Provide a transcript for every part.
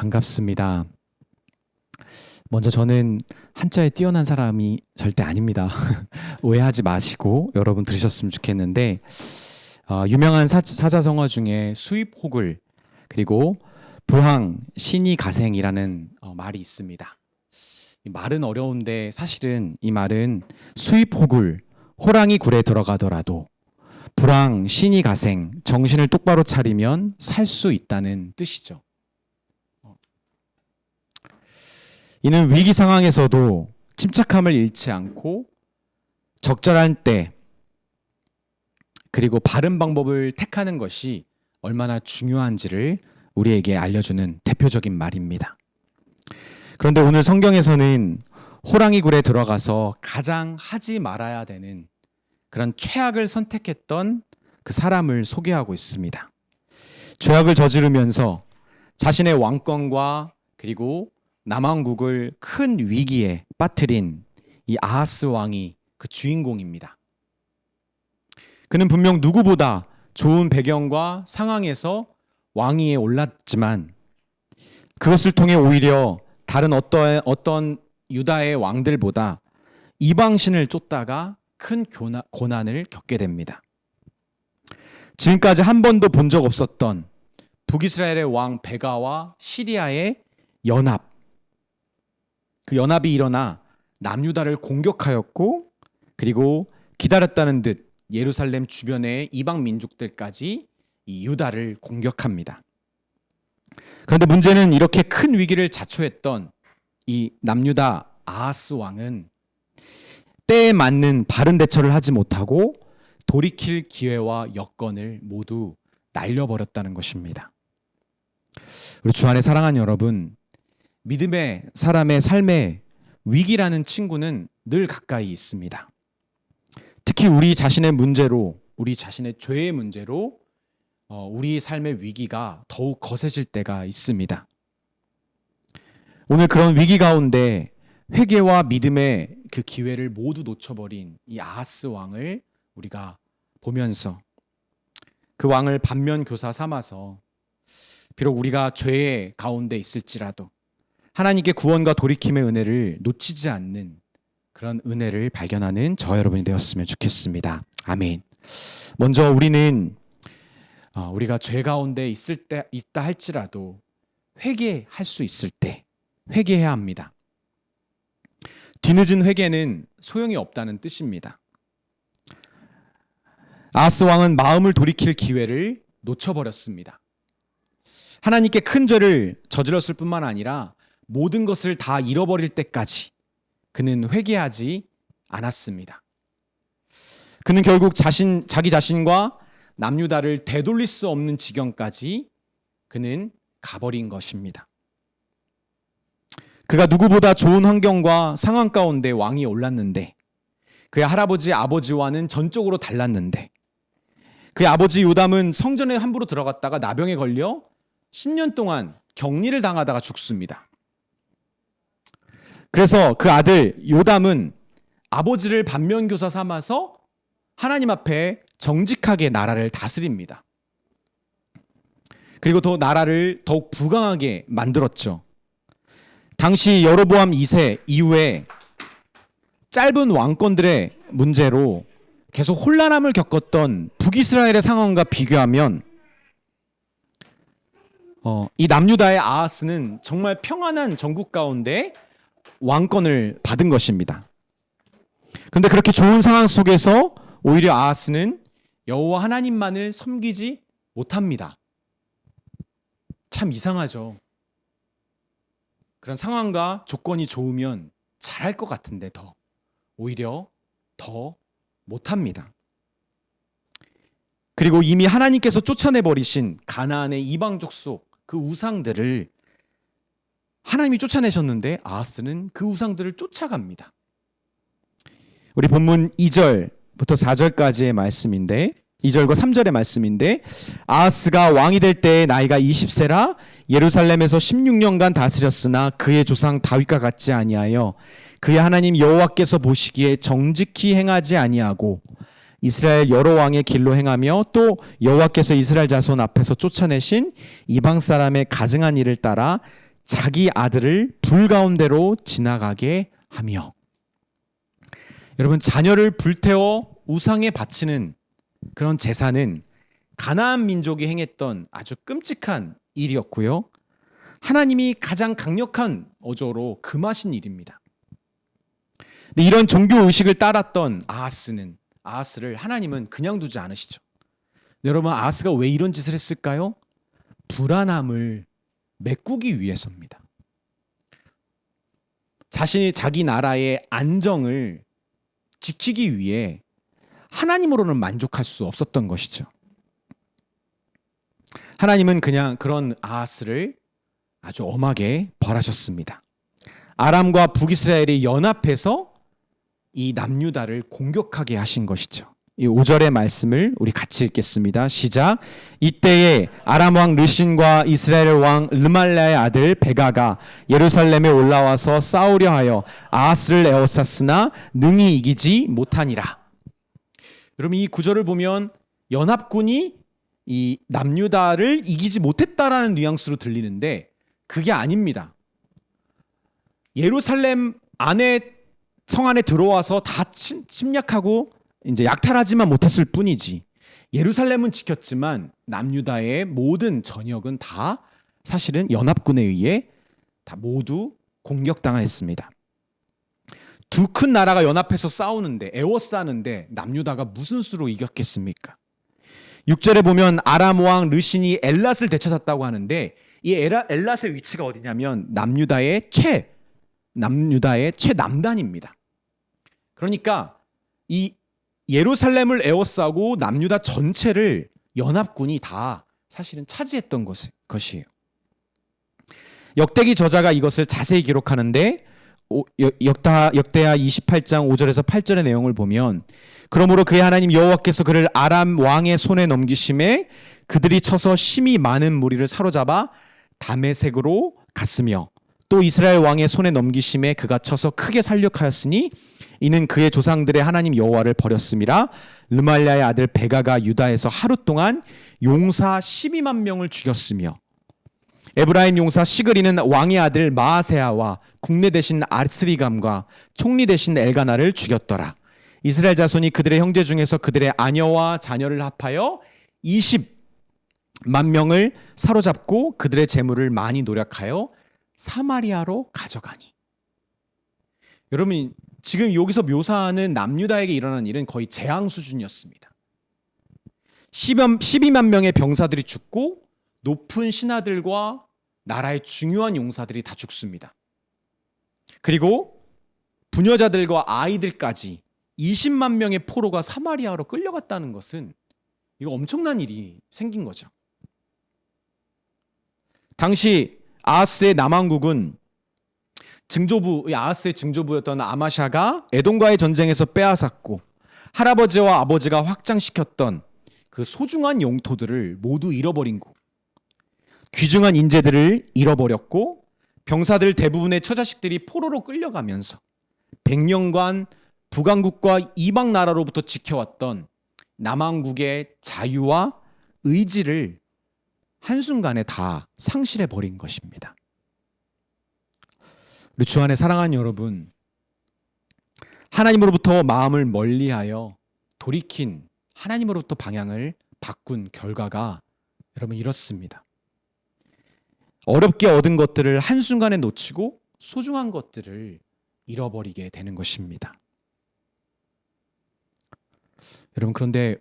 반갑습니다. 먼저 저는 한자에 뛰어난 사람이 절대 아닙니다. 오해하지 마시고 여러분 들으셨으면 좋겠는데 유명한 사자성어 중에 수입호글 그리고 부항 신이가생이라는 말이 있습니다. 이 말은 어려운데 사실은 이 말은 수입호글 호랑이 굴에 들어가더라도 불황 신이가생 정신을 똑바로 차리면 살 수 있다는 뜻이죠. 이는 위기 상황에서도 침착함을 잃지 않고 적절한 때 그리고 바른 방법을 택하는 것이 얼마나 중요한지를 우리에게 알려주는 대표적인 말입니다. 그런데 오늘 성경에서는 호랑이 굴에 들어가서 가장 하지 말아야 되는 그런 최악을 선택했던 그 사람을 소개하고 있습니다. 죄악을 저지르면서 자신의 왕권과 그리고 남왕국을 큰 위기에 빠뜨린 이 아하스 왕이 그 주인공입니다. 그는 분명 누구보다 좋은 배경과 상황에서 왕위에 올랐지만 그것을 통해 오히려 다른 어떤 유다의 왕들보다 이방신을 쫓다가 큰 고난을 겪게 됩니다. 지금까지 한 번도 본 적 없었던 북이스라엘의 왕 베가와 시리아의 연합, 그 연합이 일어나 남유다를 공격하였고 그리고 기다렸다는 듯 예루살렘 주변의 이방 민족들까지 이 유다를 공격합니다. 그런데 문제는 이렇게 큰 위기를 자초했던 이 남유다 아하스 왕은 때에 맞는 바른 대처를 하지 못하고 돌이킬 기회와 여건을 모두 날려버렸다는 것입니다. 우리 주 안에 사랑하는 여러분, 믿음의 사람의 삶에 위기라는 친구는 늘 가까이 있습니다. 특히 우리 자신의 문제로, 우리 자신의 죄의 문제로 우리 삶의 위기가 더욱 거세질 때가 있습니다. 오늘 그런 위기 가운데 회개와 믿음의 그 기회를 모두 놓쳐버린 이 아하스 왕을 우리가 보면서 그 왕을 반면교사 삼아서 비록 우리가 죄의 가운데 있을지라도 하나님께 구원과 돌이킴의 은혜를 놓치지 않는 그런 은혜를 발견하는 저 여러분이 되었으면 좋겠습니다. 아멘. 먼저 우리가 죄 가운데 있다 할지라도 회개할 수 있을 때 회개해야 합니다. 뒤늦은 회개는 소용이 없다는 뜻입니다. 아하스 왕은 마음을 돌이킬 기회를 놓쳐버렸습니다. 하나님께 큰 죄를 저질렀을 뿐만 아니라 모든 것을 다 잃어버릴 때까지 그는 회개하지 않았습니다. 그는 결국 자기 자신과 남유다를 되돌릴 수 없는 지경까지 그는 가버린 것입니다. 그가 누구보다 좋은 환경과 상황 가운데 왕이 올랐는데 그의 할아버지 아버지와는 전적으로 달랐는데 그의 아버지 요담은 성전에 함부로 들어갔다가 나병에 걸려 10년 동안 격리를 당하다가 죽습니다. 그래서 그 아들 요담은 아버지를 반면교사 삼아서 하나님 앞에 정직하게 나라를 다스립니다. 그리고 더 나라를 더욱 부강하게 만들었죠. 당시 여로보암 2세 이후에 짧은 왕권들의 문제로 계속 혼란함을 겪었던 북이스라엘의 상황과 비교하면 이 남유다의 아하스는 정말 평안한 정국 가운데 왕권을 받은 것입니다. 그런데 그렇게 좋은 상황 속에서 오히려 아하스는 여호와 하나님만을 섬기지 못합니다. 참 이상하죠. 그런 상황과 조건이 좋으면 잘할 것 같은데 오히려 더 못합니다. 그리고 이미 하나님께서 쫓아내버리신 가나안의 이방 족속 그 우상들을 하나님이 쫓아내셨는데 아하스는 그 우상들을 쫓아갑니다. 우리 본문 2절부터 4절까지의 말씀인데 2절과 3절의 말씀인데 아하스가 왕이 될 때의 나이가 20세라 예루살렘에서 16년간 다스렸으나 그의 조상 다윗과 같지 아니하여 그의 하나님 여호와께서 보시기에 정직히 행하지 아니하고 이스라엘 여러 왕의 길로 행하며 또 여호와께서 이스라엘 자손 앞에서 쫓아내신 이방 사람의 가증한 일을 따라 자기 아들을 불 가운데로 지나가게 하며. 여러분, 자녀를 불태워 우상에 바치는 그런 제사는 가나안 민족이 행했던 아주 끔찍한 일이었고요. 하나님이 가장 강력한 어조로 금하신 일입니다. 근데 이런 종교 의식을 따랐던 아하스를 하나님은 그냥 두지 않으시죠. 여러분, 아하스가 왜 이런 짓을 했을까요? 불안함을 메꾸기 위해서입니다. 자기 나라의 안정을 지키기 위해 하나님으로는 만족할 수 없었던 것이죠. 하나님은 그냥 그런 아하스를 아주 엄하게 벌하셨습니다. 아람과 북이스라엘이 연합해서 이 남유다를 공격하게 하신 것이죠. 이 5절의 말씀을 우리 같이 읽겠습니다. 시작. 이때에 아람 왕 르신과 이스라엘 왕 르말라의 아들 베가가 예루살렘에 올라와서 싸우려 하여 아하스를 에워쌌으나 능히 이기지 못하니라. 여러분, 이 구절을 보면 연합군이 이 남유다를 이기지 못했다라는 뉘앙스로 들리는데 그게 아닙니다. 예루살렘 성 안에 들어와서 다 침략하고 이제 약탈하지만 못했을 뿐이지, 예루살렘은 지켰지만 남유다의 모든 전역은 다 사실은 연합군에 의해 다 모두 공격당했습니다. 두 큰 나라가 연합해서 싸우는데, 에워싸는데 남유다가 무슨 수로 이겼겠습니까? 6절에 보면 아람 왕 르신이 엘랏을 되찾았다고 하는데, 이 엘랏의 위치가 어디냐면 남유다의 최남단입니다. 그러니까 이 예루살렘을 에워싸고 남유다 전체를 연합군이 다 사실은 차지했던 것이에요. 역대기 저자가 이것을 자세히 기록하는데 역대하 28장 5절에서 8절의 내용을 보면, 그러므로 그의 하나님 여호와께서 그를 아람 왕의 손에 넘기심에 그들이 쳐서 심히 많은 무리를 사로잡아 다메섹으로 갔으며, 또 이스라엘 왕의 손에 넘기심에 그가 쳐서 크게 살육하였으니 이는 그의 조상들의 하나님 여호와를 버렸음이라. 르말랴의 아들 베가가 유다에서 하루 동안 용사 12만 명을 죽였으며, 에브라임 용사 시그리는 왕의 아들 마아세아와 국내 대신 아스리감과 총리 대신 엘가나를 죽였더라. 이스라엘 자손이 그들의 형제 중에서 그들의 아녀와 자녀를 합하여 20만 명을 사로잡고 그들의 재물을 많이 노력하여 사마리아로 가져가니. 여러분, 지금 여기서 묘사하는 남유다에게 일어난 일은 거의 재앙 수준이었습니다. 12만 명의 병사들이 죽고 높은 신하들과 나라의 중요한 용사들이 다 죽습니다. 그리고 부녀자들과 아이들까지 20만 명의 포로가 사마리아로 끌려갔다는 것은 이거 엄청난 일이 생긴 거죠. 당시 아하스의 남왕국은 아하스의 증조부였던 아마샤가 에돔과의 전쟁에서 빼앗았고, 할아버지와 아버지가 확장시켰던 그 소중한 영토들을 모두 잃어버린 국, 귀중한 인재들을 잃어버렸고, 병사들 대부분의 처자식들이 포로로 끌려가면서 100년간 북왕국과 이방 나라로부터 지켜왔던 남왕국의 자유와 의지를 한순간에 다 상실해버린 것입니다. 우리 주 안에 사랑하는 여러분, 하나님으로부터 마음을 멀리하여 돌이킨, 하나님으로부터 방향을 바꾼 결과가 여러분 이렇습니다. 어렵게 얻은 것들을 한순간에 놓치고 소중한 것들을 잃어버리게 되는 것입니다. 여러분, 그런데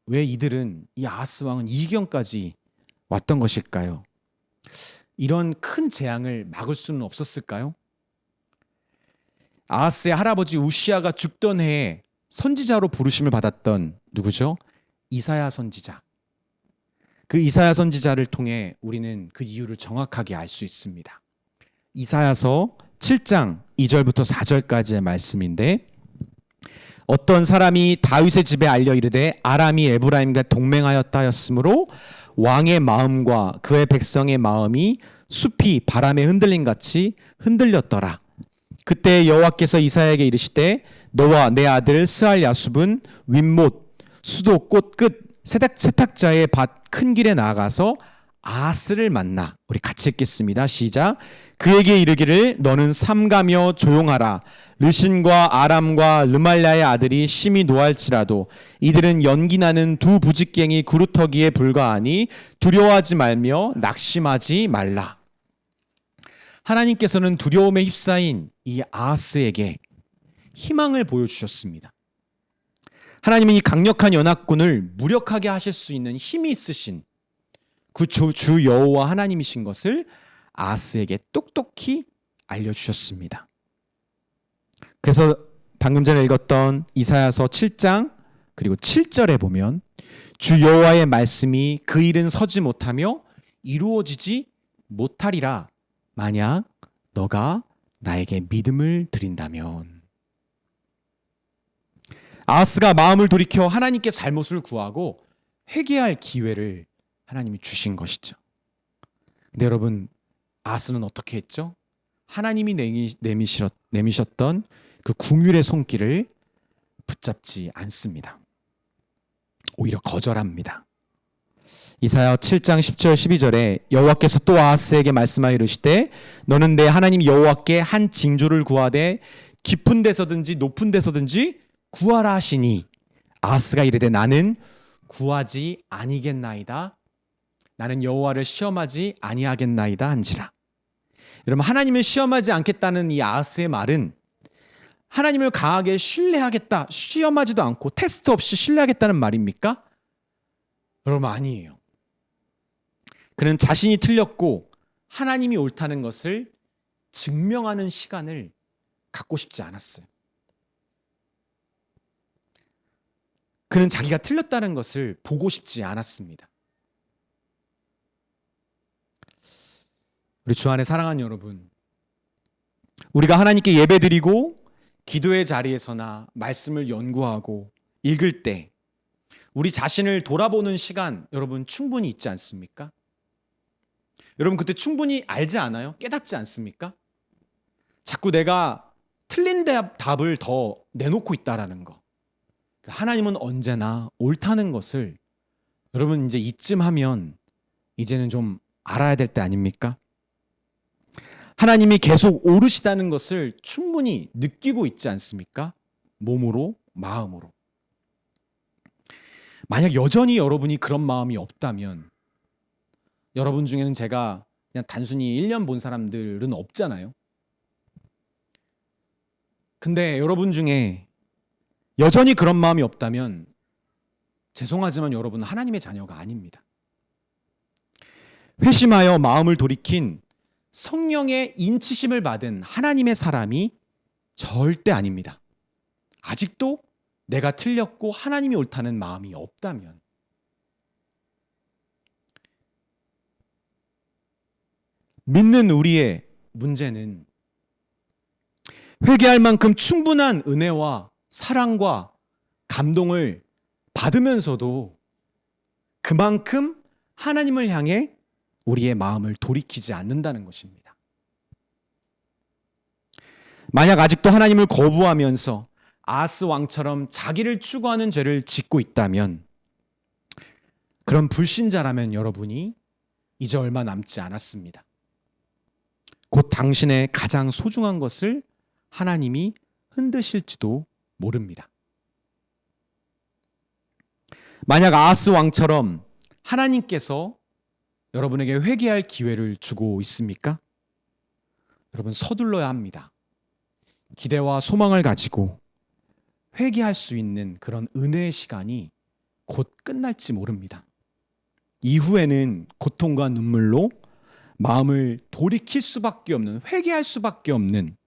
왜 이들은, 이 아하스 왕은 이 지경까지 왔던 것일까요? 이런 큰 재앙을 막을 수는 없었을까요? 아하스의 할아버지 우시아가 죽던 해에 선지자로 부르심을 받았던 누구죠? 이사야 선지자. 그 이사야 선지자를 통해 우리는 그 이유를 정확하게 알 수 있습니다. 이사야서 7장 2절부터 4절까지의 말씀인데, 어떤 사람이 다윗의 집에 알려 이르되 아람이 에브라임과 동맹하였다 하였으므로 왕의 마음과 그의 백성의 마음이 숲이 바람에 흔들림 같이 흔들렸더라. 그때 여호와께서 이사야에게 이르시되 너와 내 아들 스알 야숲은 윗못 수도 꽃 끝 세탁자의 밭 큰 길에 나아가서 아하스를 만나. 우리 같이 읽겠습니다. 시작. 그에게 이르기를 너는 삼가며 조용하라. 르신과 아람과 르말랴의 아들이 심히 노할지라도 이들은 연기나는 두 부직갱이 구루터기에 불과하니 두려워하지 말며 낙심하지 말라. 하나님께서는 두려움에 휩싸인 이 아하스에게 희망을 보여주셨습니다. 하나님은 이 강력한 연합군을 무력하게 하실 수 있는 힘이 있으신 그 주 여호와 하나님이신 것을 아하스에게 똑똑히 알려주셨습니다. 그래서 방금 전에 읽었던 이사야서 7장 그리고 7절에 보면 주 여호와의 말씀이 그 일은 서지 못하며 이루어지지 못하리라 만약 너가 나에게 믿음을 드린다면. 아하스가 마음을 돌이켜 하나님께 잘못을 구하고 회개할 기회를 하나님이 주신 것이죠. 근데 여러분, 아하스는 어떻게 했죠? 하나님이 내미셨던 그 긍휼의 손길을 붙잡지 않습니다. 오히려 거절합니다. 이사야 7장 10절 12절에 여호와께서 또 아하스에게 말씀하여 이르시되 너는 내 하나님 여호와께 한 징조를 구하되 깊은 데서든지 높은 데서든지 구하라 하시니 아하스가 이르되 나는 구하지 아니겠나이다. 나는 여호와를 시험하지 아니하겠나이다 한지라. 여러분, 하나님을 시험하지 않겠다는 이 아하스의 말은 하나님을 강하게 신뢰하겠다, 시험하지도 않고 테스트 없이 신뢰하겠다는 말입니까? 여러분, 아니에요. 그는 자신이 틀렸고 하나님이 옳다는 것을 증명하는 시간을 갖고 싶지 않았어요. 그는 자기가 틀렸다는 것을 보고 싶지 않았습니다. 우리 주 안에 사랑하는 여러분, 우리가 하나님께 예배드리고 기도의 자리에서나 말씀을 연구하고 읽을 때 우리 자신을 돌아보는 시간 여러분 충분히 있지 않습니까? 여러분, 그때 충분히 알지 않아요? 깨닫지 않습니까? 자꾸 내가 틀린 답을 더 내놓고 있다라는 거. 하나님은 언제나 옳다는 것을 여러분 이제 이쯤 하면 이제는 좀 알아야 될 때 아닙니까? 하나님이 계속 옳으시다는 것을 충분히 느끼고 있지 않습니까? 몸으로, 마음으로. 만약 여전히 여러분이 그런 마음이 없다면 여러분 중에는 제가 그냥 단순히 1년 본 사람들은 없잖아요. 근데 여러분 중에 여전히 그런 마음이 없다면 죄송하지만 여러분은 하나님의 자녀가 아닙니다. 회심하여 마음을 돌이킨 성령의 인치심을 받은 하나님의 사람이 절대 아닙니다. 아직도 내가 틀렸고 하나님이 옳다는 마음이 없다면. 믿는 우리의 문제는 회개할 만큼 충분한 은혜와 사랑과 감동을 받으면서도 그만큼 하나님을 향해 우리의 마음을 돌이키지 않는다는 것입니다. 만약 아직도 하나님을 거부하면서 아하스 왕처럼 자기를 추구하는 죄를 짓고 있다면 그런 불신자라면 여러분이 이제 얼마 남지 않았습니다. 곧 당신의 가장 소중한 것을 하나님이 흔드실지도 모릅니다. 만약 아하스 왕처럼 하나님께서 여러분에게 회개할 기회를 주고 있습니까? 여러분, 서둘러야 합니다. 기대와 소망을 가지고 회개할 수 있는 그런 은혜의 시간이 곧 끝날지 모릅니다. 이후에는 고통과 눈물로 마음을 돌이킬 수밖에 없는, 회개할 수밖에 없는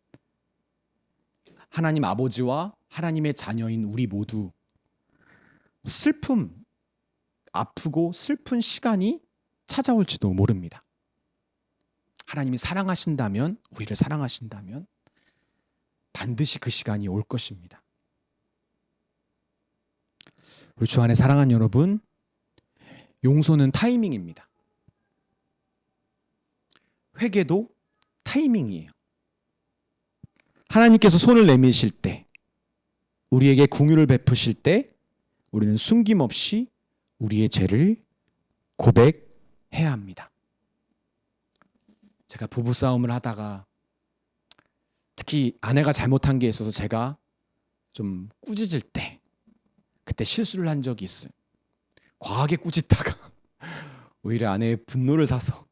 하나님 아버지와 하나님의 자녀인 우리 모두 슬픔, 아프고 슬픈 시간이 찾아올지도 모릅니다. 하나님이 사랑하신다면, 우리를 사랑하신다면 반드시 그 시간이 올 것입니다. 우리 주 안에 사랑하는 여러분, 용서는 타이밍입니다. 회개도 타이밍이에요. 하나님께서 손을 내미실 때, 우리에게 긍휼을 베푸실 때 우리는 숨김없이 우리의 죄를 고백해야 해야 합니다. 제가 부부싸움을 하다가 특히 아내가 잘못한 게 있어서 제가 좀 꾸짖을 때 그때 실수를 한 적이 있어요. 과하게 꾸짖다가 오히려 아내의 분노를 사서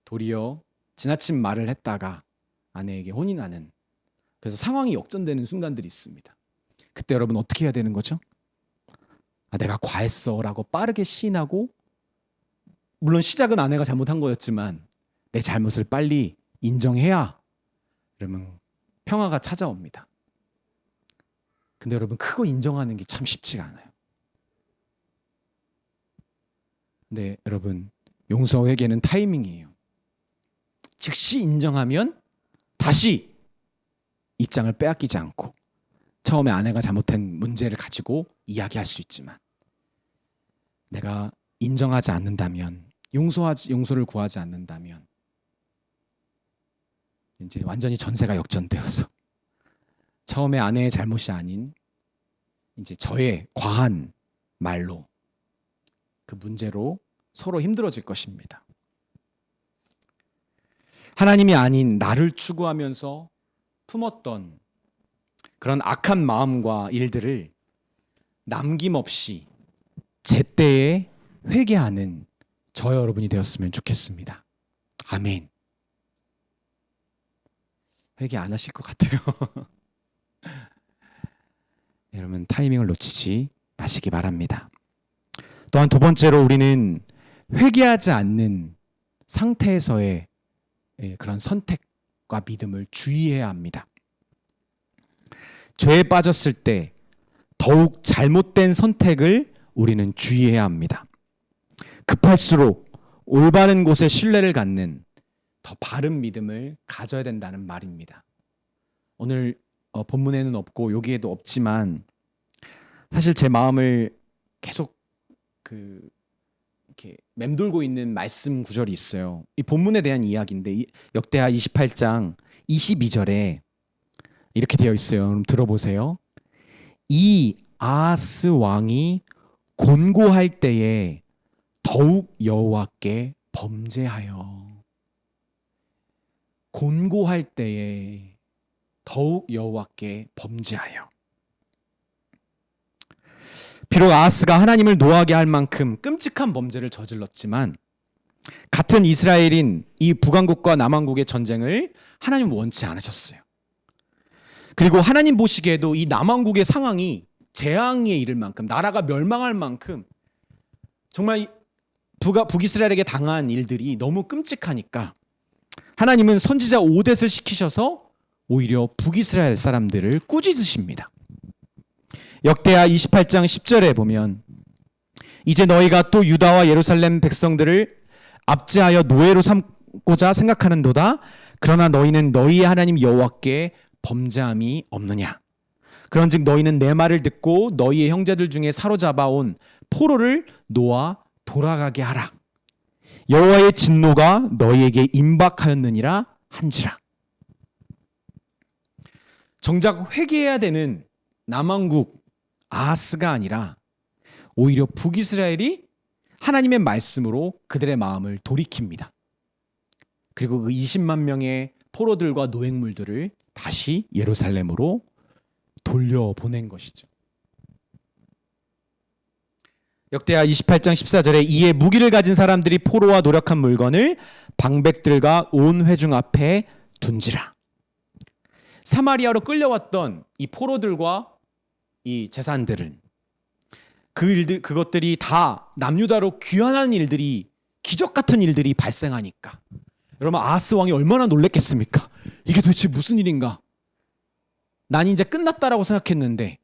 도리어 지나친 말을 했다가 아내에게 혼이 나는, 그래서 상황이 역전되는 순간들이 있습니다. 그때 여러분 어떻게 해야 되는 거죠? 내가 과했어 라고 빠르게 시인하고, 물론 시작은 아내가 잘못한 거였지만 내 잘못을 빨리 인정해야 그러면 평화가 찾아옵니다. 근데 여러분 그거 인정하는 게 참 쉽지가 않아요. 근데 여러분 용서 회개는 타이밍이에요. 즉시 인정하면 다시 입장을 빼앗기지 않고 처음에 아내가 잘못한 문제를 가지고 이야기할 수 있지만, 내가 인정하지 않는다면, 용서를 구하지 않는다면 이제 완전히 전세가 역전되어서 처음에 아내의 잘못이 아닌 이제 저의 과한 말로 그 문제로 서로 힘들어질 것입니다. 하나님이 아닌 나를 추구하면서 품었던 그런 악한 마음과 일들을 남김없이 제때에 회개하는 저 여러분이 되었으면 좋겠습니다. 아멘. 회개 안 하실 것 같아요. 여러분 타이밍을 놓치지 마시기 바랍니다. 또한 두 번째로 우리는 회개하지 않는 상태에서의 그런 선택과 믿음을 주의해야 합니다. 죄에 빠졌을 때 더욱 잘못된 선택을 우리는 주의해야 합니다. 급할수록 올바른 곳에 신뢰를 갖는 더 바른 믿음을 가져야 된다는 말입니다. 오늘 본문에는 없고 여기에도 없지만 사실 제 마음을 계속 이렇게 맴돌고 있는 말씀 구절이 있어요. 이 본문에 대한 이야기인데 역대하 28장 22절에 이렇게 되어 있어요. 그럼 들어보세요. 이 아하스 왕이 곤고할 때에 더욱 여호와께 범죄하여. 곤고할 때에 더욱 여호와께 범죄하여. 비록 아하스가 하나님을 노하게 할 만큼 끔찍한 범죄를 저질렀지만 같은 이스라엘인 이 북왕국과 남왕국의 전쟁을 하나님은 원치 않으셨어요. 그리고 하나님 보시기에도 이 남왕국의 상황이 재앙에 이를 만큼, 나라가 멸망할 만큼 정말 북이스라엘에게 당한 일들이 너무 끔찍하니까 하나님은 선지자 오뎃을 시키셔서 오히려 북이스라엘 사람들을 꾸짖으십니다. 역대하 28장 10절에 보면 이제 너희가 또 유다와 예루살렘 백성들을 압제하여 노예로 삼고자 생각하는도다. 그러나 너희는 너희의 하나님 여호와께 범죄함이 없느냐. 그런즉 너희는 내 말을 듣고 너희의 형제들 중에 사로잡아온 포로를 놓아 돌아가게 하라. 여호와의 진노가 너희에게 임박하였느니라 한지라. 정작 회개해야 되는 남왕국 아하스가 아니라 오히려 북이스라엘이 하나님의 말씀으로 그들의 마음을 돌이킵니다. 그리고 그 20만 명의 포로들과 노획물들을 다시 예루살렘으로 돌려보낸 것이죠. 역대하 28장 14절에 이에 무기를 가진 사람들이 포로와 노력한 물건을 방백들과 온 회중 앞에 둔지라. 사마리아로 끌려왔던 이 포로들과 이 재산들은 그것들이 다 남유다로 귀환하는 일들이, 기적 같은 일들이 발생하니까 여러분 아하스 왕이 얼마나 놀랬겠습니까? 이게 도대체 무슨 일인가? 난 이제 끝났다라고 생각했는데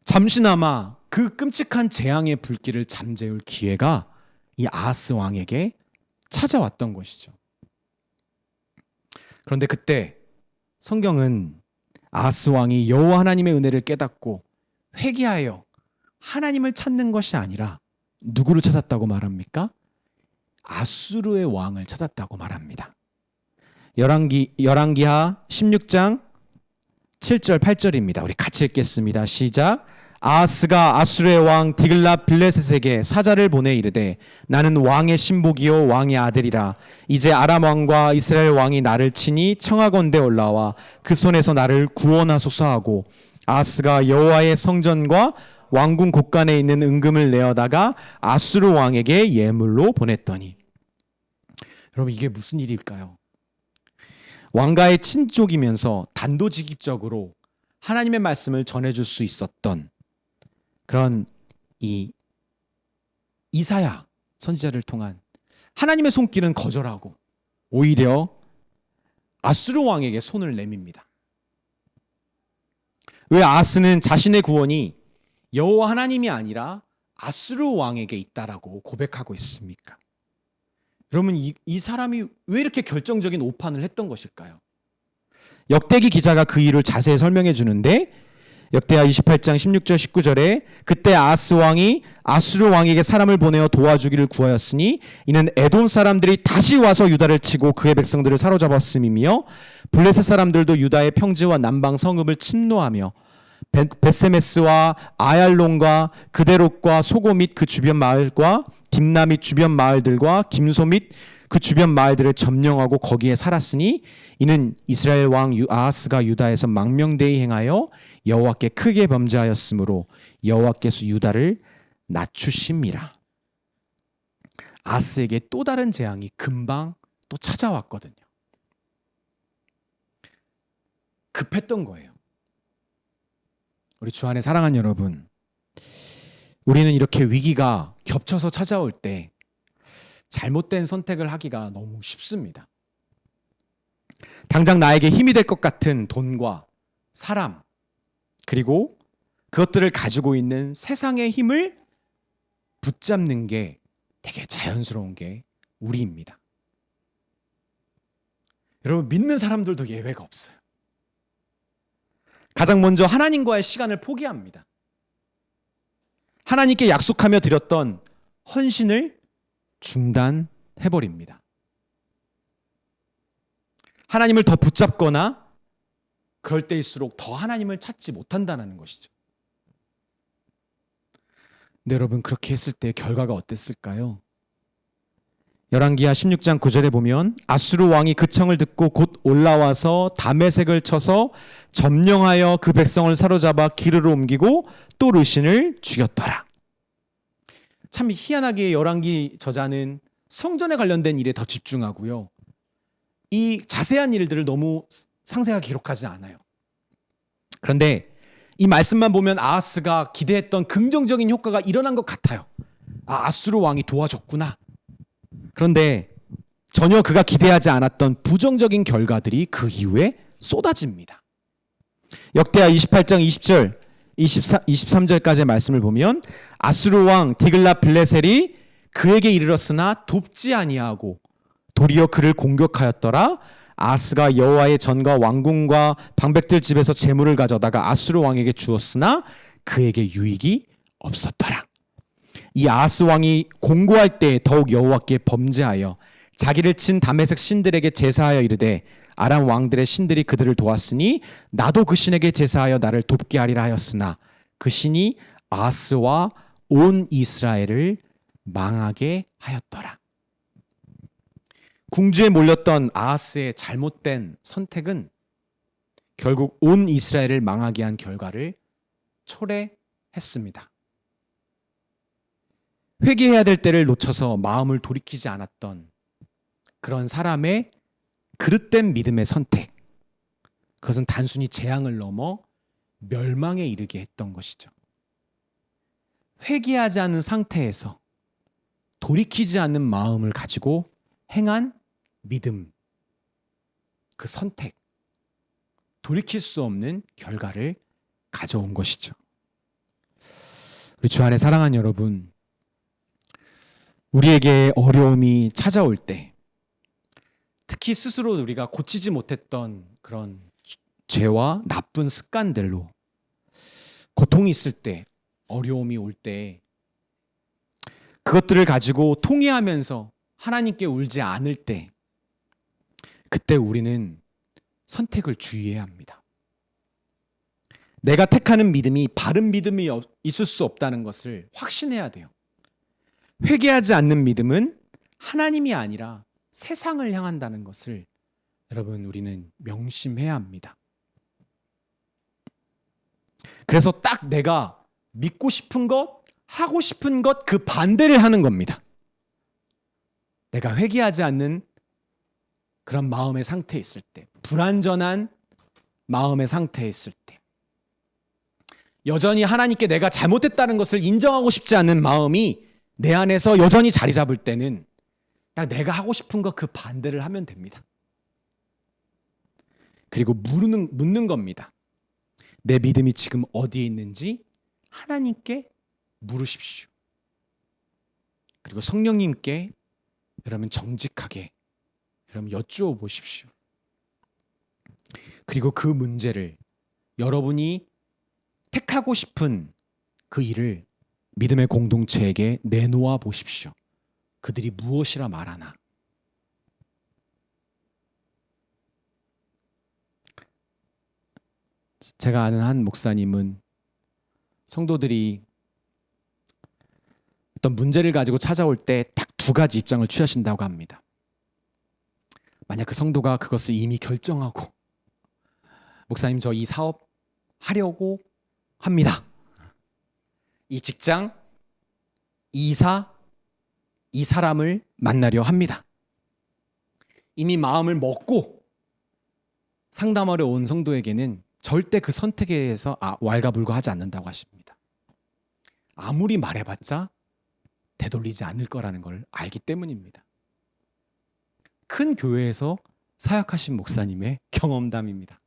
잠시나마 그 끔찍한 재앙의 불길을 잠재울 기회가 이 아하스 왕에게 찾아왔던 것이죠. 그런데 그때 성경은 아하스 왕이 여호와 하나님의 은혜를 깨닫고 회개하여 하나님을 찾는 것이 아니라 누구를 찾았다고 말합니까? 아수르의 왕을 찾았다고 말합니다. 열왕기하 16장 7절 8절입니다. 우리 같이 읽겠습니다. 시작. 아하스가 아수르의 왕 디글랏 빌레셋에게 사자를 보내 이르되 나는 왕의 신복이요 왕의 아들이라. 이제 아람 왕과 이스라엘 왕이 나를 치니 청하건대 올라와 그 손에서 나를 구원하소서 하고 아하스가 여호와의 성전과 왕궁 곳간에 있는 은금을 내어다가 아수르 왕에게 예물로 보냈더니. 여러분, 이게 무슨 일일까요? 왕가의 친족이면서 단도직입적으로 하나님의 말씀을 전해줄 수 있었던 그런 이 이사야 선지자를 통한 하나님의 손길은 거절하고 오히려 아수르 왕에게 손을 내밉니다. 왜 아하스는 자신의 구원이 여호와 하나님이 아니라 아수르 왕에게 있다라고 고백하고 있습니까? 여러분, 이 사람이 왜 이렇게 결정적인 오판을 했던 것일까요? 역대기 기자가 그 이유를 자세히 설명해 주는데 역대하 28장 16절 19절에 그때 아하스 왕이 아수르 왕에게 사람을 보내어 도와주기를 구하였으니 이는 에돔 사람들이 다시 와서 유다를 치고 그의 백성들을 사로잡았음이며 블레셋 사람들도 유다의 평지와 남방 성읍을 침노하며 베세메스와 아얄론과 그데롯과 소고 및 그 주변 마을과 김나 및 주변 마을들과 김소 및 그 주변 마을들을 점령하고 거기에 살았으니 이는 이스라엘 왕 아하스가 유다에서 망명되이 행하여 여호와께 크게 범죄하였으므로 여호와께서 유다를 낮추심이라. 아하스에게 또 다른 재앙이 금방 또 찾아왔거든요. 급했던 거예요. 우리 주 안에 사랑하는 여러분, 우리는 이렇게 위기가 겹쳐서 찾아올 때 잘못된 선택을 하기가 너무 쉽습니다. 당장 나에게 힘이 될 것 같은 돈과 사람, 그리고 그것들을 가지고 있는 세상의 힘을 붙잡는 게 되게 자연스러운 게 우리입니다. 여러분, 믿는 사람들도 예외가 없어요. 가장 먼저 하나님과의 시간을 포기합니다. 하나님께 약속하며 드렸던 헌신을 중단해버립니다. 하나님을 더 붙잡거나 그럴 때일수록 더 하나님을 찾지 못한다는 것이죠. 근데 여러분, 그렇게 했을 때 결과가 어땠을까요? 열왕기하 16장 9절에 보면 아수르 왕이 그 청을 듣고 곧 올라와서 다메섹을 쳐서 점령하여 그 백성을 사로잡아 기르로 옮기고 또 르신을 죽였더라. 참 희한하게 열왕기 저자는 성전에 관련된 일에 더 집중하고요, 이 자세한 일들을 너무 상세하게 기록하지 않아요. 그런데 이 말씀만 보면 아하스가 기대했던 긍정적인 효과가 일어난 것 같아요. 아수르 왕이 도와줬구나. 그런데 전혀 그가 기대하지 않았던 부정적인 결과들이 그 이후에 쏟아집니다. 역대하 28장 20절 23절까지의 말씀을 보면 아수르 왕 디글랏 빌레셀이 그에게 이르렀으나 돕지 아니하고 도리어 그를 공격하였더라. 아하스가 여호와의 전과 왕궁과 방백들 집에서 재물을 가져다가 아수르 왕에게 주었으나 그에게 유익이 없었더라. 이 아하스 왕이 공고할 때 더욱 여호와께 범죄하여 자기를 친 다메섹 신들에게 제사하여 이르되 아람 왕들의 신들이 그들을 도왔으니 나도 그 신에게 제사하여 나를 돕게 하리라 하였으나 그 신이 아하스와 온 이스라엘을 망하게 하였더라. 궁지에 몰렸던 아하스의 잘못된 선택은 결국 온 이스라엘을 망하게 한 결과를 초래했습니다. 회개해야 될 때를 놓쳐서 마음을 돌이키지 않았던 그런 사람의 그릇된 믿음의 선택, 그것은 단순히 재앙을 넘어 멸망에 이르게 했던 것이죠. 회개하지 않은 상태에서 돌이키지 않는 마음을 가지고 행한 믿음, 그 선택, 돌이킬 수 없는 결과를 가져온 것이죠. 우리 주 안에 사랑하는 여러분, 우리에게 어려움이 찾아올 때, 특히 스스로 우리가 고치지 못했던 그런 죄와 나쁜 습관들로 고통이 있을 때, 어려움이 올 때, 그것들을 가지고 통회하면서 하나님께 울지 않을 때, 그때 우리는 선택을 주의해야 합니다. 내가 택하는 믿음이 바른 믿음이 있을 수 없다는 것을 확신해야 돼요. 회개하지 않는 믿음은 하나님이 아니라 세상을 향한다는 것을 여러분 우리는 명심해야 합니다. 그래서 딱 내가 믿고 싶은 것, 하고 싶은 것 그 반대를 하는 겁니다. 내가 회개하지 않는 그런 마음의 상태에 있을 때, 불완전한 마음의 상태에 있을 때, 여전히 하나님께 내가 잘못했다는 것을 인정하고 싶지 않은 마음이 내 안에서 여전히 자리 잡을 때는 딱 내가 하고 싶은 것 그 반대를 하면 됩니다. 그리고 묻는 겁니다. 내 믿음이 지금 어디에 있는지 하나님께 물으십시오. 그리고 성령님께 여러분 정직하게 여러분 여쭈어 보십시오. 그리고 그 문제를 여러분이 택하고 싶은 그 일을 믿음의 공동체에게 내놓아 보십시오. 그들이 무엇이라 말하나. 제가 아는 한 목사님은 성도들이 어떤 문제를 가지고 찾아올 때 딱 두 가지 입장을 취하신다고 합니다. 만약 그 성도가 그것을 이미 결정하고 목사님 저 이 사업 하려고 합니다. 이 직장, 이사, 이 사람을 만나려 합니다. 이미 마음을 먹고 상담하러 온 성도에게는 절대 그 선택에 대해서 왈가불가하지 않는다고 하십니다. 아무리 말해봤자 되돌리지 않을 거라는 걸 알기 때문입니다. 큰 교회에서 사역하신 목사님의 경험담입니다.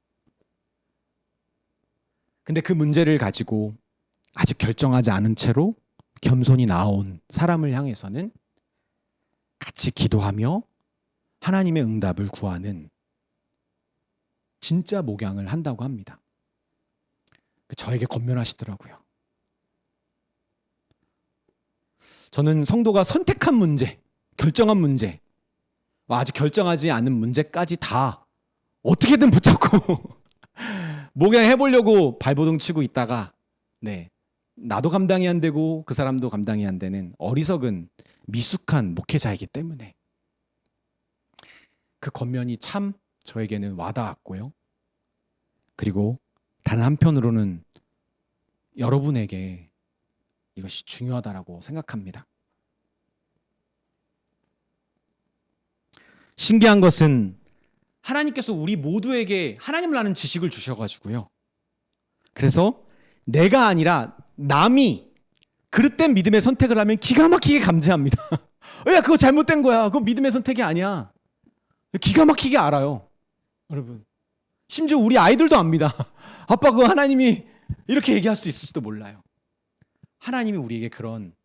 근데 그 문제를 가지고 아직 결정하지 않은 채로 겸손히 나온 사람을 향해서는 같이 기도하며 하나님의 응답을 구하는 진짜 목양을 한다고 합니다. 저에게 권면하시더라고요. 저는 성도가 선택한 문제, 결정한 문제, 아직 결정하지 않은 문제까지 다 어떻게든 붙잡고 목양해보려고 발버둥 치고 있다가 나도 감당이 안 되고 그 사람도 감당이 안 되는 어리석은 미숙한 목회자이기 때문에 그 권면이 참 저에게는 와닿았고요. 그리고 다른 한편으로는 여러분에게 이것이 중요하다라고 생각합니다. 신기한 것은 하나님께서 우리 모두에게 하나님을 아는 지식을 주셔가지고요. 그래서 내가 아니라 남이 그릇된 믿음의 선택을 하면 기가 막히게 감지합니다. 야, 그거 잘못된 거야. 그거 믿음의 선택이 아니야. 기가 막히게 알아요. 여러분. 심지어 우리 아이들도 압니다. 아빠 그거 하나님이 이렇게 얘기할 수 있을지도 몰라요. 하나님이 우리에게 그런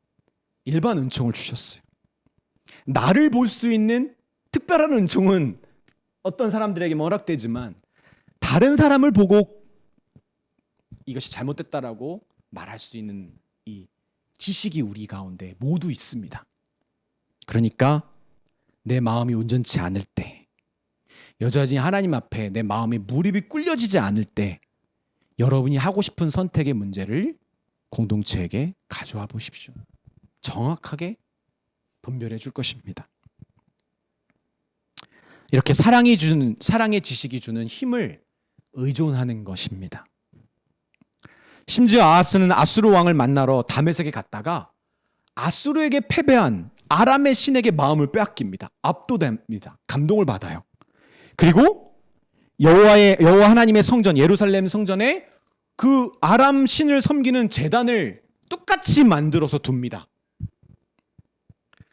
일반 은총을 주셨어요. 나를 볼 수 있는 특별한 은총은 어떤 사람들에게 허락되지만 다른 사람을 보고 이것이 잘못됐다라고 말할 수 있는 이 지식이 우리 가운데 모두 있습니다. 그러니까 내 마음이 온전치 않을 때, 여전히 하나님 앞에 내 마음의 무릎이 꿇려지지 않을 때 여러분이 하고 싶은 선택의 문제를 공동체에게 가져와 보십시오. 정확하게 분별해 줄 것입니다. 이렇게 사랑의 지식이 주는 힘을 의존하는 것입니다. 심지어 아하스는 아수르 왕을 만나러 다메섹에 갔다가 아수르에게 패배한 아람의 신에게 마음을 빼앗깁니다. 압도됩니다. 감동을 받아요. 그리고 여호와 하나님의 성전 예루살렘 성전에 그 아람 신을 섬기는 제단을 똑같이 만들어서 둡니다.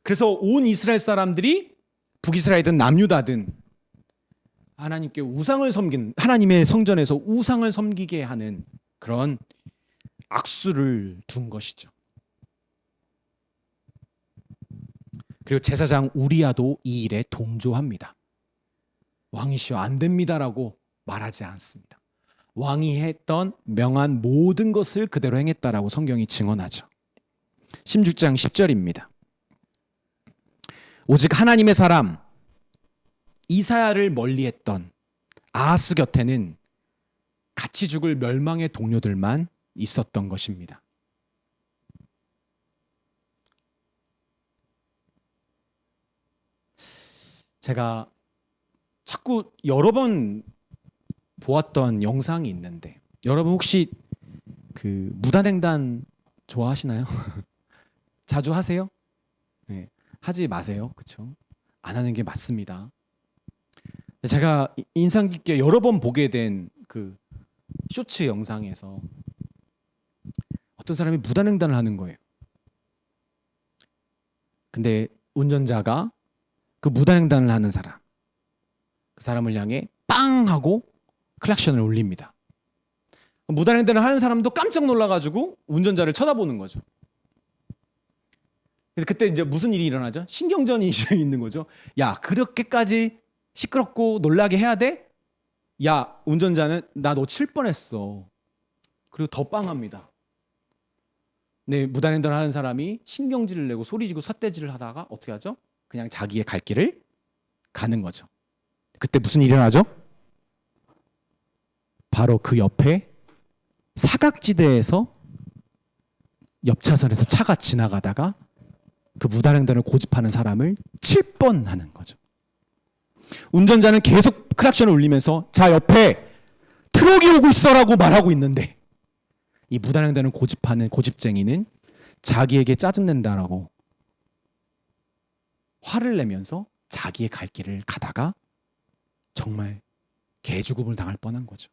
그래서 온 이스라엘 사람들이 북이스라엘이든 남유다든 하나님께 우상을 섬긴, 하나님의 성전에서 우상을 섬기게 하는 그런 악수를 둔 것이죠. 그리고 제사장 우리야도 이 일에 동조합니다. 왕이시여 안 됩니다라고 말하지 않습니다. 왕이 했던 명한 모든 것을 그대로 행했다라고 성경이 증언하죠. 16장 10절입니다. 오직 하나님의 사람 이사야를 멀리했던 아하스 곁에는 같이 죽을 멸망의 동료들만 있었던 것입니다. 제가 자꾸 여러 번 보았던 영상이 있는데, 여러분 혹시 그 무단횡단 좋아하시나요? 자주 하세요? 네, 하지 마세요. 그렇죠? 안 하는 게 맞습니다. 제가 인상 깊게 여러 번 보게 된 그 쇼츠 영상에서 어떤 사람이 무단횡단을 하는 거예요. 근데 운전자가 그 무단횡단을 하는 사람, 그 사람을 향해 빵 하고 클락션을 울립니다. 무단횡단을 하는 사람도 깜짝 놀라가지고 운전자를 쳐다보는 거죠. 그때 이제 무슨 일이 일어나죠? 신경전이 있는 거죠. 야, 그렇게까지 시끄럽고 놀라게 해야 돼? 야, 운전자는 나 너 칠 뻔했어. 그리고 더 빵합니다. 네, 무단횡단을 하는 사람이 신경질을 내고 소리지고 삿대질을 하다가 어떻게 하죠? 그냥 자기의 갈 길을 가는 거죠. 그때 무슨 일이 일어나죠? 바로 그 옆에 사각지대에서 옆 차선에서 차가 지나가다가 그 무단횡단을 고집하는 사람을 칠 뻔하는 거죠. 운전자는 계속 클락션을 울리면서 자, 옆에 트럭이 오고 있어라고 말하고 있는데, 이 무단횡단을 고집하는 고집쟁이는 자기에게 짜증낸다라고 화를 내면서 자기의 갈 길을 가다가 정말 개죽음을 당할 뻔한 거죠.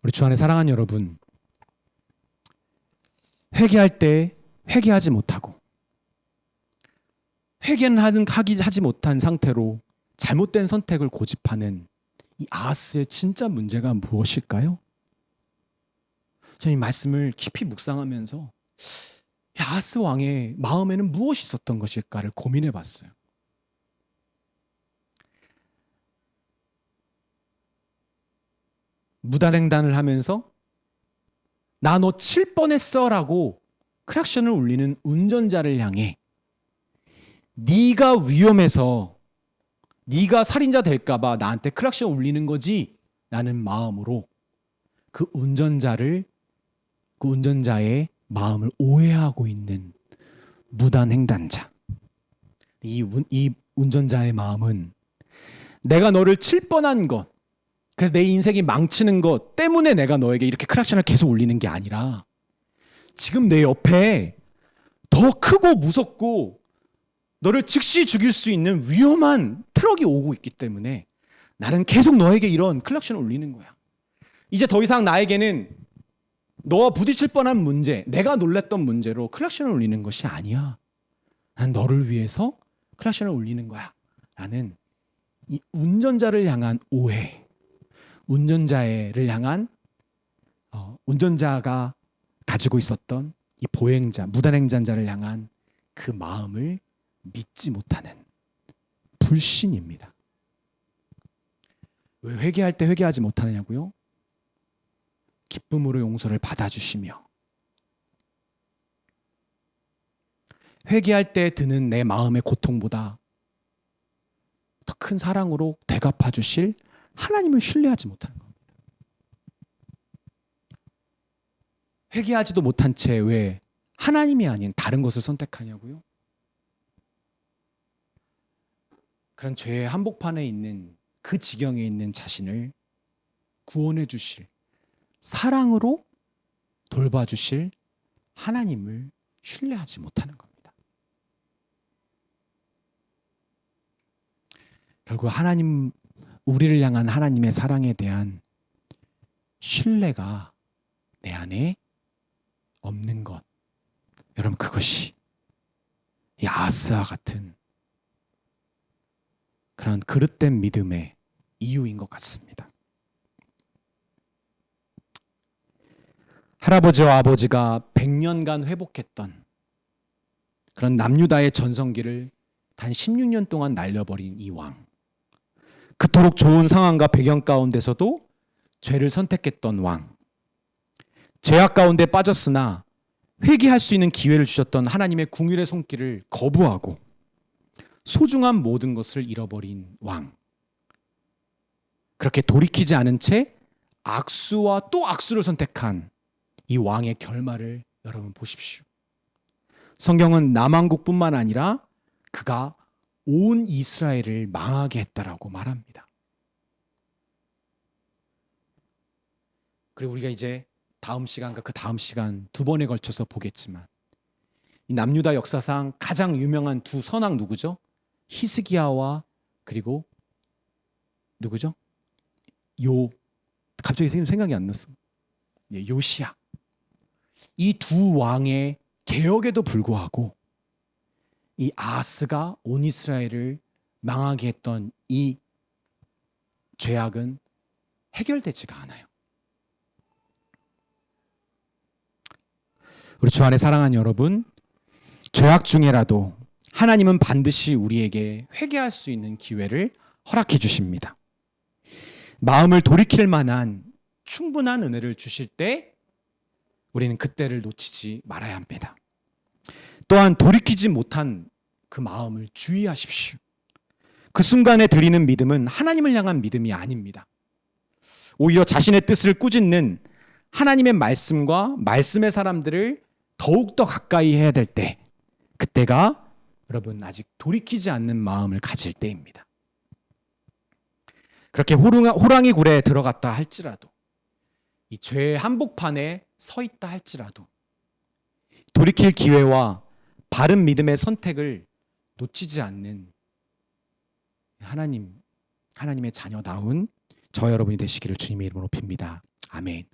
우리 주 안에 사랑하는 여러분, 회개할 때 회개하지 못하고 회개는 하지 못한 상태로 잘못된 선택을 고집하는 이 아하스의 진짜 문제가 무엇일까요? 저는 이 말씀을 깊이 묵상하면서 아하스 왕의 마음에는 무엇이 있었던 것일까를 고민해 봤어요. 무단횡단을 하면서 나 너 칠 뻔했어 라고 클락션을 울리는 운전자를 향해 네가 위험해서 네가 살인자 될까 봐 나한테 클락션 울리는 거지 라는 마음으로 그 운전자의 마음을 오해하고 있는 무단횡단자. 이 운전자의 마음은 내가 너를 칠 뻔한 것, 그래서 내 인생이 망치는 것 때문에 내가 너에게 이렇게 클락션을 계속 울리는 게 아니라 지금 내 옆에 더 크고 무섭고 너를 즉시 죽일 수 있는 위험한 트럭이 오고 있기 때문에 나는 계속 너에게 이런 클락션을 울리는 거야. 이제 더 이상 나에게는 너와 부딪힐 뻔한 문제, 내가 놀랐던 문제로 클락션을 울리는 것이 아니야. 난 너를 위해서 클락션을 울리는 거야. 라는 이 운전자를 향한 오해, 운전자를 향한 운전자가 가지고 있었던 이 보행자, 무단횡단자를 향한 그 마음을 믿지 못하는 불신입니다. 왜 회개할 때 회개하지 못하느냐고요? 기쁨으로 용서를 받아주시며 회개할 때 드는 내 마음의 고통보다 더 큰 사랑으로 되갚아 주실 하나님을 신뢰하지 못하는 겁니다. 회개하지도 못한 채 왜 하나님이 아닌 다른 것을 선택하냐고요? 그런 죄의 한복판에 있는 그 지경에 있는 자신을 구원해 주실, 사랑으로 돌봐주실 하나님을 신뢰하지 못하는 겁니다. 결국 우리를 향한 하나님의 사랑에 대한 신뢰가 내 안에 없는 것. 여러분, 그것이 이 아하스와 같은 그런 그릇된 믿음의 이유인 것 같습니다. 할아버지와 아버지가 100년간 회복했던 그런 남유다의 전성기를 단 16년 동안 날려버린 이 왕. 그토록 좋은 상황과 배경 가운데서도 죄를 선택했던 왕. 죄악 가운데 빠졌으나 회개할 수 있는 기회를 주셨던 하나님의 궁율의 손길을 거부하고 소중한 모든 것을 잃어버린 왕. 그렇게 돌이키지 않은 채 악수와 또 악수를 선택한 이 왕의 결말을 여러분 보십시오. 성경은 남왕국뿐만 아니라 그가 온 이스라엘을 망하게 했다라고 말합니다. 그리고 우리가 이제 다음 시간과 그 다음 시간 두 번에 걸쳐서 보겠지만 이 남유다 역사상 가장 유명한 두 선왕 누구죠? 히스기야와 그리고 누구죠? 갑자기 생각이 안 났어. 요시야. 이 두 왕의 개혁에도 불구하고 이 아하스가 온 이스라엘을 망하게 했던 이 죄악은 해결되지가 않아요. 우리 주 안에 사랑하는 여러분, 죄악 중에라도 하나님은 반드시 우리에게 회개할 수 있는 기회를 허락해 주십니다. 마음을 돌이킬 만한 충분한 은혜를 주실 때 우리는 그때를 놓치지 말아야 합니다. 또한 돌이키지 못한 그 마음을 주의하십시오. 그 순간에 드리는 믿음은 하나님을 향한 믿음이 아닙니다. 오히려 자신의 뜻을 꾸짖는 하나님의 말씀과 말씀의 사람들을 더욱더 가까이 해야 될 때, 그때가 여러분 아직 돌이키지 않는 마음을 가질 때입니다. 그렇게 호랑이 굴에 들어갔다 할지라도, 이 죄의 한복판에 서 있다 할지라도 돌이킬 기회와 바른 믿음의 선택을 놓치지 않는 하나님의 자녀다운 저 여러분이 되시기를 주님의 이름으로 빕니다. 아멘.